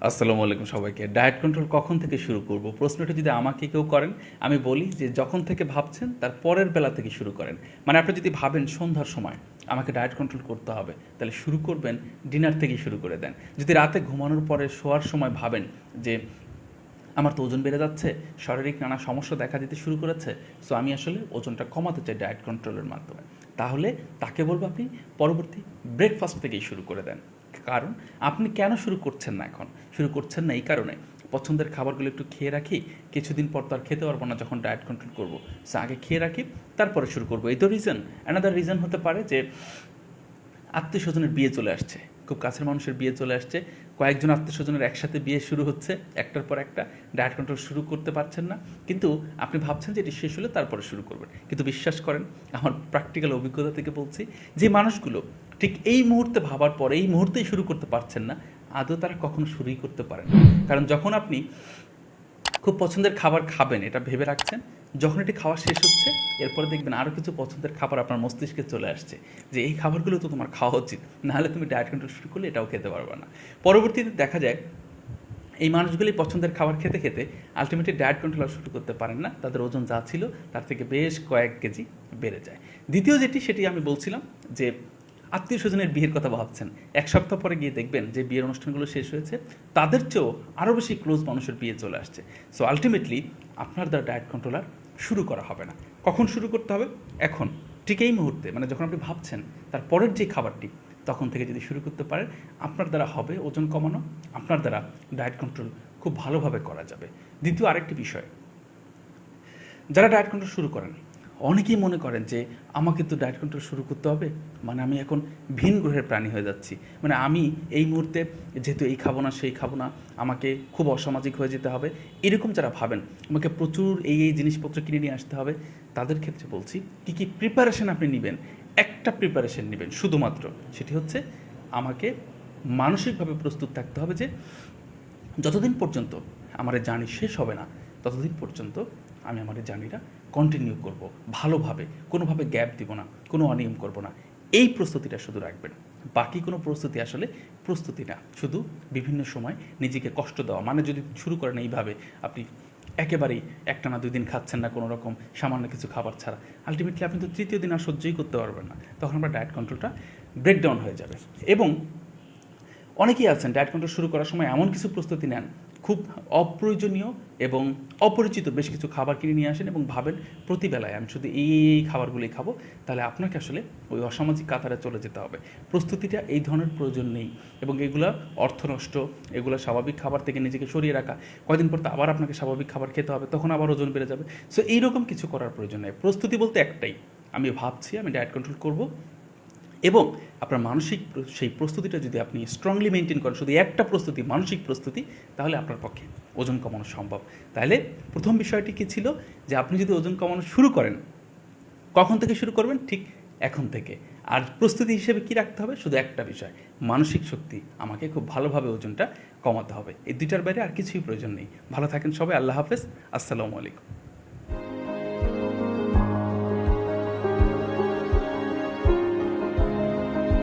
আসসালামু আলাইকুম সবাইকে। ডায়েট কন্ট্রোল কখন থেকে শুরু করব? প্রশ্নটা যদি আমাকে কেউ করেন, আমি বলি যে যখন থেকে ভাবছেন তার পরের বেলা থেকে শুরু করেন। মানে আপনি যদি ভাবেন সন্ধ্যার সময় আমাকে ডায়েট কন্ট্রোল করতে হবে, তাহলে শুরু করবেন ডিনার থেকেই শুরু করে দেন। যদি রাতে ঘুমানোর পরে শোয়ার সময় ভাবেন যে আমার তো ওজন বেড়ে যাচ্ছে, শারীরিক নানা সমস্যা দেখা দিতে শুরু করেছে, সো আমি আসলে ওজনটা কমাতে চাই ডায়েট কন্ট্রোলের মাধ্যমে, তাহলে তাকে বলবো আপনি পরবর্তী ব্রেকফাস্ট থেকেই শুরু করে দেন। কারণ আপনি কেন শুরু করছেন না এখন? শুরু করছেন না এই কারণে পছন্দের খাবারগুলো একটু খেয়ে রাখি, কিছুদিন পর তো আর খেতে পারবো না যখন ডায়েট কন্ট্রোল করবো, সো আগে খেয়ে রাখি তারপরে শুরু করবো, এই তো রিজন। অ্যানাদার রিজন হতে পারে যে আত্মীয় স্বজনের বিয়ে চলে আসছে, খুব কাছের মানুষের বিয়ে চলে আসছে, কয়েকজন আত্মীয় স্বজনের একসাথে বিয়ে শুরু হচ্ছে, একটার পর একটা, ডায়েট কন্ট্রোল শুরু করতে পারছেন না, কিন্তু আপনি ভাবছেন যে এটি শেষ হলে তারপরে শুরু করবেন। কিন্তু বিশ্বাস করেন, আমার প্র্যাকটিক্যাল অভিজ্ঞতা থেকে বলছি, যে মানুষগুলো ঠিক এই মুহূর্তে ভাবার পর এই মুহূর্তেই শুরু করতে পারছেন না, আদৌ তারা কখনো শুরুই করতে পারেন না। কারণ যখন আপনি খুব পছন্দের খাবার খাবেন এটা ভেবে রাখছেন, যখন এটি খাওয়া শেষ হচ্ছে এরপরে দেখবেন আরও কিছু পছন্দের খাবার আপনার মস্তিষ্কে চলে আসছে যে এই খাবারগুলো তো তোমার খাওয়া উচিত, নাহলে তুমি ডায়েট কন্ট্রোল শুরু করলে এটাও খেতে পারবে না। পরবর্তীতে দেখা যায় এই মানুষগুলি পছন্দের খাবার খেতে খেতে আলটিমেটলি ডায়েট কন্ট্রোল আর শুরু করতে পারেন না, তাদের ওজন যা ছিল তার থেকে বেশ কয়েক কেজি বেড়ে যায়। দ্বিতীয় যেটি, সেটি আমি বলছিলাম যে আত্মীয় স্বজনের বিয়ের কথা ভাবছেন, এক সপ্তাহ পরে গিয়ে দেখবেন যে বিয়ের অনুষ্ঠানগুলো শেষ হয়েছে, তাদের চেয়েও আরও বেশি ক্লোজ মানুষের বিয়ে চলে আসছে। সো আলটিমেটলি আপনার দ্বারা ডায়েট কন্ট্রোল আর শুরু করা হবে না। কখন শুরু করতে হবে? এখন, ঠিক এই মুহূর্তে, মানে যখন আপনি ভাবছেন তার পরের যে খাবারটি, তখন থেকে যদি শুরু করতে পারেন, আপনার দ্বারা হবে ওজন কমানো, আপনার দ্বারা ডায়েট কন্ট্রোল খুব ভালোভাবে করা যাবে। দ্বিতীয় আরেকটি বিষয়, যারা ডায়েট কন্ট্রোল শুরু করেন অনেকেই মনে করেন যে আমাকে তো ডায়েট কন্ট্রোল শুরু করতে হবে, মানে আমি এখন ভিন গ্রহের প্রাণী হয়ে যাচ্ছি, মানে আমি এই মুহূর্তে যেহেতু এই খাবো না সেই খাবো না, আমাকে খুব অসামাজিক হয়ে যেতে হবে, এরকম যারা ভাবেন, আমাকে প্রচুর এই জিনিসপত্র কিনে নিয়ে আসতে হবে, তাদের ক্ষেত্রে বলছি কী কী প্রিপারেশন আপনি নেবেন। একটা প্রিপারেশন নেবেন শুধুমাত্র, সেটি হচ্ছে আমাকে মানসিকভাবে প্রস্তুত থাকতে হবে যে যতদিন পর্যন্ত আমার এই জার্নি শেষ হবে না, ততদিন পর্যন্ত আমি আমার এই জার্নিটা কন্টিনিউ করব ভালোভাবে, কোনোভাবে গ্যাপ দিব না, কোনো অনিয়ম করব না। এই প্রস্তুতিটা শুধু রাখবেন, বাকি কোনো প্রস্তুতি আসলে প্রস্তুতি না, শুধু বিভিন্ন সময় নিজেকে কষ্ট দেওয়া। মানে যদি শুরু করেন এইভাবে, আপনি একেবারেই একটানা 2 দিন খাচ্ছেন না কোনো রকম সামান্য কিছু খাবার ছাড়া, আলটিমেটলি আপনি তো তৃতীয় দিন আর সহ্যই করতে পারবেন না, তখন আপনার ডায়েট কন্ট্রোলটা ব্রেকডাউন হয়ে যাবে। এবং অনেকেই আছেন ডায়েট কন্ট্রোল শুরু করার সময় এমন কিছু প্রস্তুতি নেন, খুব অপ্রয়োজনীয় এবং অপরিচিত বেশ কিছু খাবার কিনে নিয়ে আসেন এবং ভাবেন প্রতিবেলায় আমি শুধু এই খাবারগুলোই খাবো, তাহলে আপনাকে আসলে ওই অসামাজিক কাতারে চলে যেতে হবে। প্রস্তুতিটা এই ধরনের প্রয়োজন নেই, এবং এগুলা অর্থ নষ্ট, এগুলো স্বাভাবিক খাবার থেকে নিজেকে সরিয়ে রাখা, কয়দিন পর তো আবার আপনাকে স্বাভাবিক খাবার খেতে হবে, তখন আবার ওজন বেড়ে যাবে। সো এইরকম কিছু করার প্রয়োজন নেই। প্রস্তুতি বলতে একটাই, আমি ভাবছি আমি ডায়েট কন্ট্রোল করব, এবং আপনার মানসিক সেই প্রস্তুতিটা যদি আপনি স্ট্রংলি মেনটেন করেন, শুধু একটা প্রস্তুতি, মানসিক প্রস্তুতি, তাহলে আপনার পক্ষে ওজন কমানো সম্ভব। তাহলে প্রথম বিষয়টি কী ছিল, যে আপনি যদি ওজন কমানো শুরু করেন, কখন থেকে শুরু করবেন? ঠিক এখন থেকে। আর প্রস্তুতি হিসেবে কী রাখতে হবে? শুধু একটা বিষয়, মানসিক শক্তি, আমাকে খুব ভালোভাবে ওজনটা কমাতে হবে। এই দুইটার বাইরে আর কিছুই প্রয়োজন নেই। ভালো থাকেন সবাই, আল্লাহ হাফেজ, আসসালামু আলাইকুম।